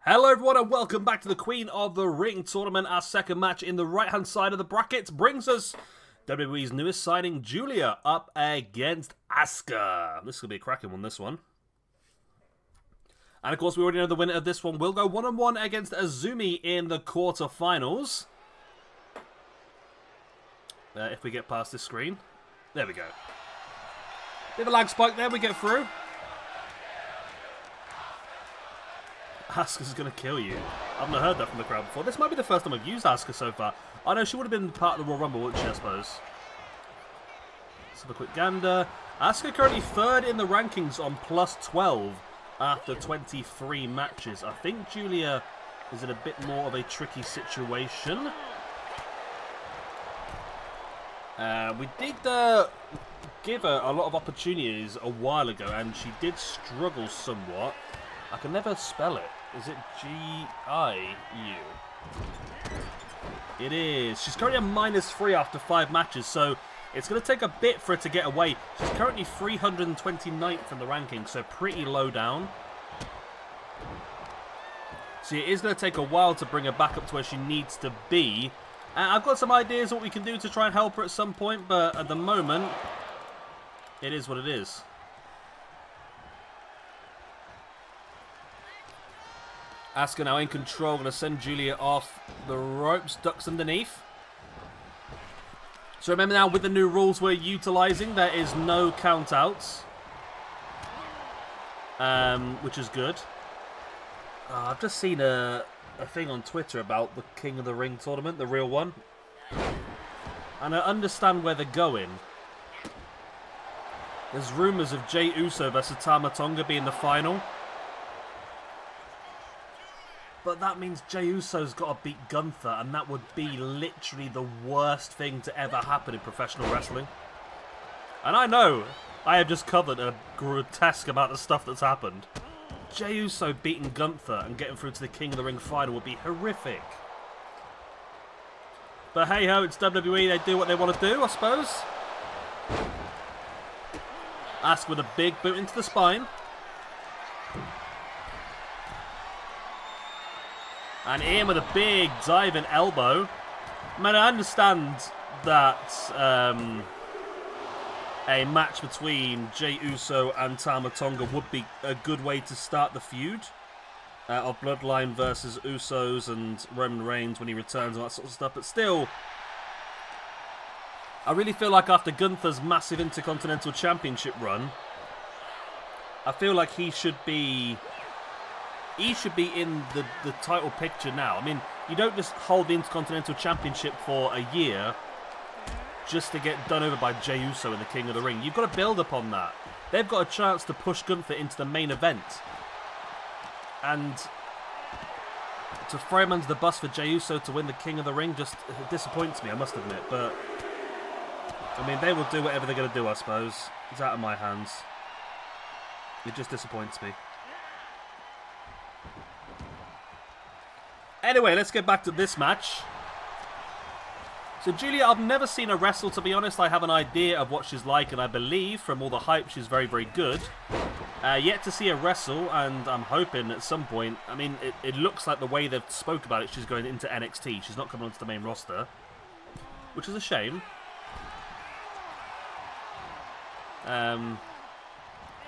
Hello everyone and welcome back to the Queen of the Ring tournament. Our second match in the right hand side of the brackets brings us WWE's newest signing, Giulia, up against Asuka. This will be a cracking one, this one. And of course we already know the winner of this one will go one-on-one against Azumi in the quarterfinals. If we get past this screen. There we go. Bit of a lag spike there, we get through. Asuka's going to kill you. I've not heard that from the crowd before. This might be the first time I've used Asuka so far. I know she would have been part of the Royal Rumble, wouldn't she, I suppose? Let's have a quick gander. Asuka currently third in the rankings on plus 12 after 23 matches. I think Giulia is in a bit more of a tricky situation. We did give her a lot of opportunities a while ago, and she did struggle somewhat. I can never spell it. Is it G-I-U? It is. She's currently on -3 after 5 matches, so it's going to take a bit for her to get away. She's currently 329th in the rankings, so pretty low down. So it is going to take a while to bring her back up to where she needs to be. I've got some ideas of what we can do to try and help her at some point, but at the moment, it is what it is. Asuka now in control, going to send Giulia off the ropes, ducks underneath. So remember now, with the new rules we're utilising, there is no count-outs. Which is good. I've just seen a thing on Twitter about the King of the Ring tournament, the real one. And I understand where they're going. There's rumours of Jey Uso versus Tama Tonga being the final. But that means Jey Uso's got to beat Gunther, and that would be literally the worst thing to ever happen in professional wrestling. And I know I have just covered a grotesque amount of stuff that's happened. Jey Uso beating Gunther and getting through to the King of the Ring final would be horrific. But hey ho, it's WWE, they do what they want to do, I suppose. Asuka with a big boot into the spine. And in with a big diving elbow. I mean, I understand that a match between Jey Uso and Tama Tonga would be a good way to start the feud of Bloodline versus Usos and Roman Reigns when he returns and that sort of stuff. But still, I really feel like after Gunther's massive Intercontinental Championship run, I feel like he should be in the title picture now. I mean, you don't just hold the Intercontinental Championship for a year just to get done over by Jey Uso in the King of the Ring. You've got to build upon that. They've got a chance to push Gunther into the main event. And to throw him under the bus for Jey Uso to win the King of the Ring just disappoints me, I must admit. But, I mean, they will do whatever they're going to do, I suppose. It's out of my hands. It just disappoints me. Anyway, let's get back to this match. So Giulia, I've never seen her wrestle, to be honest. I have an idea of what she's like, and I believe from all the hype she's very, very good. Yet to see her wrestle, and I'm hoping at some point, I mean, it looks like the way they've spoke about it, she's going into NXT. She's not coming onto the main roster, which is a shame.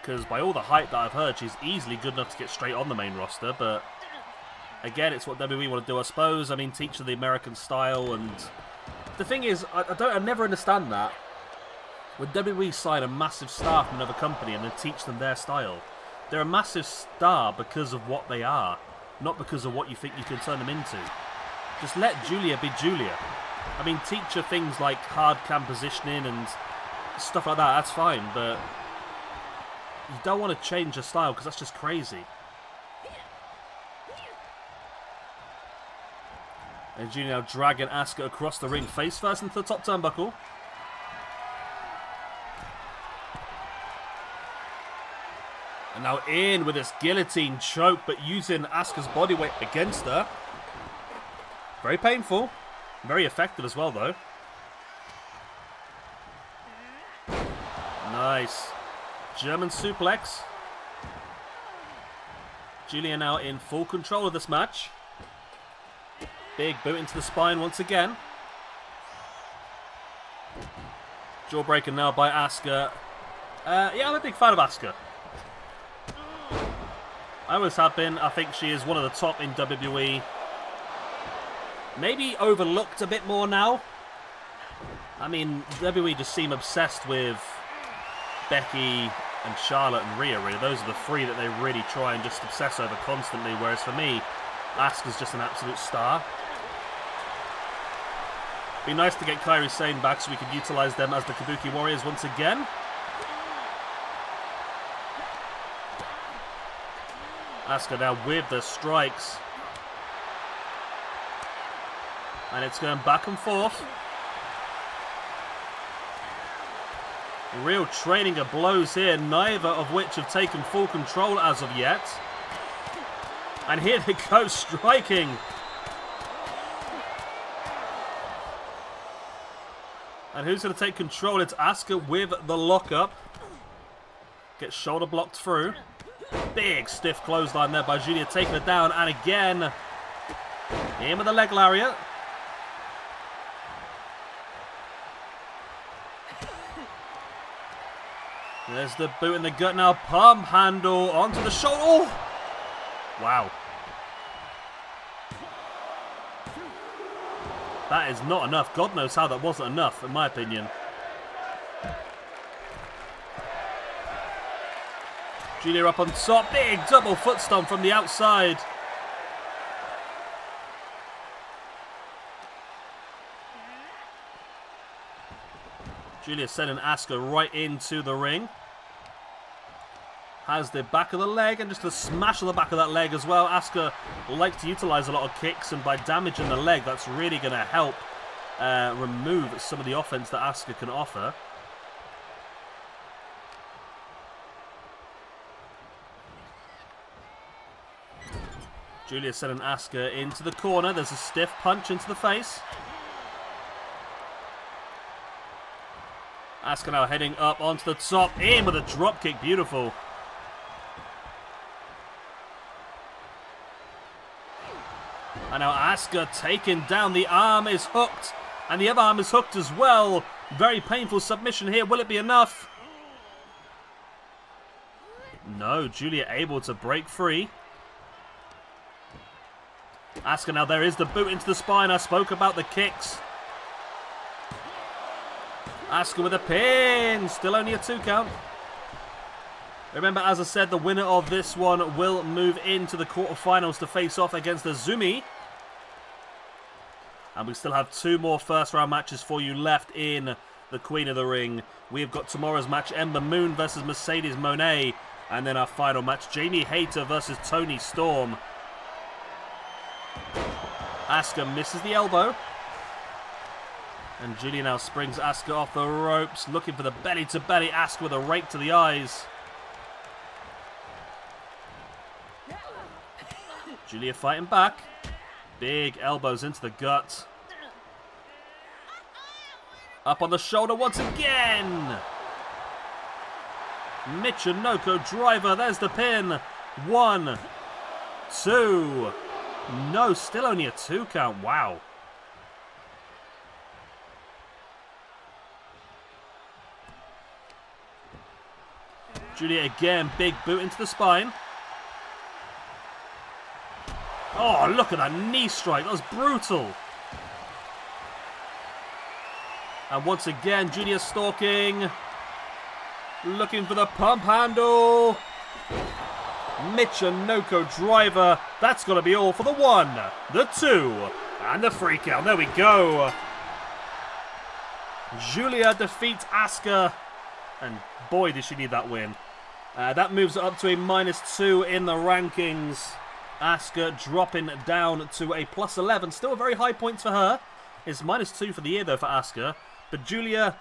Because by all the hype that I've heard, she's easily good enough to get straight on the main roster, but again, it's what WWE want to do, I suppose. I mean, teach her the American style, and the thing is, I never understand that. When WWE sign a massive star from another company and then teach them their style, they're a massive star because of what they are, not because of what you think you can turn them into. Just let Giulia be Giulia. I mean, teach her things like hard cam positioning and stuff like that, that's fine, but you don't want to change her style because that's just crazy. And Giulia now dragging Asuka across the ring, face first into the top turnbuckle. And now in with this guillotine choke, but using Asuka's body weight against her. Very painful. Very effective as well, though. Nice. German suplex. Giulia now in full control of this match. Big boot into the spine once again. Jawbreaker now by Asuka. Yeah, I'm a big fan of Asuka. I always have been. I think she is one of the top in WWE. Maybe overlooked a bit more now. I mean, WWE just seem obsessed with Becky and Charlotte and Rhea, really. Those are the three that they really try and just obsess over constantly, whereas for me, Asuka's just an absolute star. Be nice to get Kairi Sane back so we could utilise them as the Kabuki Warriors once again. Asuka now with the strikes. And it's going back and forth. Real training of blows here, neither of which have taken full control as of yet. And here they go, striking. And who's going to take control? It's Asuka with the lockup. Gets shoulder blocked through. Big stiff clothesline there by Giulia, taking it down. And again, in with the leg lariat. There's the boot in the gut now. Pump handle onto the shoulder. Oh! Wow. That is not enough. God knows how that wasn't enough, in my opinion. Giulia up on top. Big double foot stomp from the outside. Giulia sending Asuka right into the ring. Has the back of the leg and just a smash on the back of that leg as well. Asuka likes to utilise a lot of kicks, and by damaging the leg, that's really going to help remove some of the offense that Asuka can offer. Giulia sending Asuka into the corner. There's a stiff punch into the face. Asuka now heading up onto the top. In with a drop kick. Beautiful. And now Asuka taking down. The arm is hooked. And the other arm is hooked as well. Very painful submission here. Will it be enough? No. Giulia able to break free. Asuka now, there is the boot into the spine. I spoke about the kicks. Asuka with a pin. Still only a 2 count. Remember, as I said, the winner of this one will move into the quarterfinals to face off against Azumi. And we still have 2 more first round matches for you left in the Queen of the Ring. We have got tomorrow's match, Ember Moon versus Mercedes Moné. And then our final match, Jamie Hayter versus Toni Storm. Asuka misses the elbow. And Giulia now springs Asuka off the ropes, looking for the belly-to-belly. Asuka with a rake to the eyes. Giulia fighting back. Big elbows into the gut. Up on the shoulder once again. Michinoku driver. There's the pin. 1, 2. No, still only a 2 count. Wow. Giulia again. Big boot into the spine. Oh, look at that knee strike. That was brutal. And once again, Giulia stalking. Looking for the pump handle. Michinoku driver. That's got to be all for the 1, the 2, and the 3 count. There we go. Giulia defeats Asuka. And boy, did she need that win. That moves it up to a -2 in the rankings. Asuka dropping down to a +11. Still a very high points for her. It's -2 for the year, though, for Asuka. But Giulia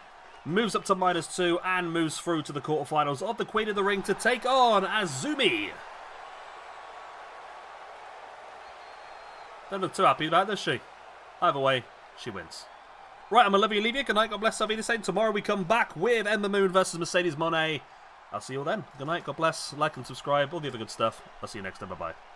moves up to -2 and moves through to the quarterfinals of the Queen of the Ring to take on Azumi. Don't look too happy about this, does she? Either way, she wins. Right, I'm going to leave you. Good night. God bless. I'll be the same. Tomorrow we come back with Ember Moon versus Mercedes Moné. I'll see you all then. Good night. God bless. Like and subscribe. All the other good stuff. I'll see you next time. Bye-bye.